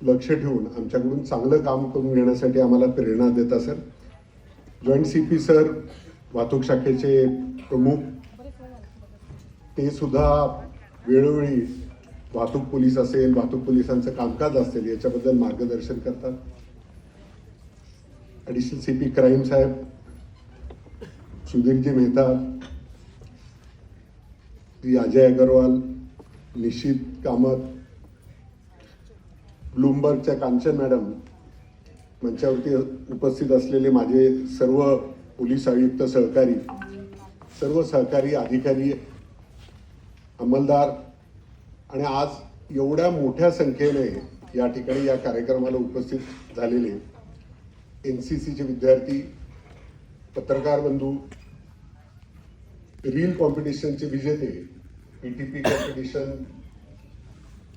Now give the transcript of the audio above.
लक्ष ठेवून आमच्याकडून चांगलं काम करून घेण्यासाठी आम्हाला प्रेरणा देता सर. जॉईंट CP सर, वाहतूक शाखेचे प्रमुख, ते सुद्धा वेळोवेळी वाहतूक पोलीस असेल, वाहतूक पोलिसांचं कामकाज असेल याच्याबद्दल मार्गदर्शन करतात. ॲडिशनल CP क्राईम साहेब सुधीरजी मेहता, श्री अजय अग्रवाल, निशित कामत, ब्लूमबर्गच्या कांचन मॅडम, मंचावरती उपस्थित असलेले माझे सर्व पोलीस आयुक्त सहकारी, सर्व सहकारी अधिकारी, अंमलदार आणि आज एवढ्या मोठ्या संख्येने या ठिकाणी या कार्यक्रमाला उपस्थित झालेले NCCचे विद्यार्थी, पत्रकार बंधू, रील कॉम्पिटिशनचे विजेते, PTP कॉम्पिटिशन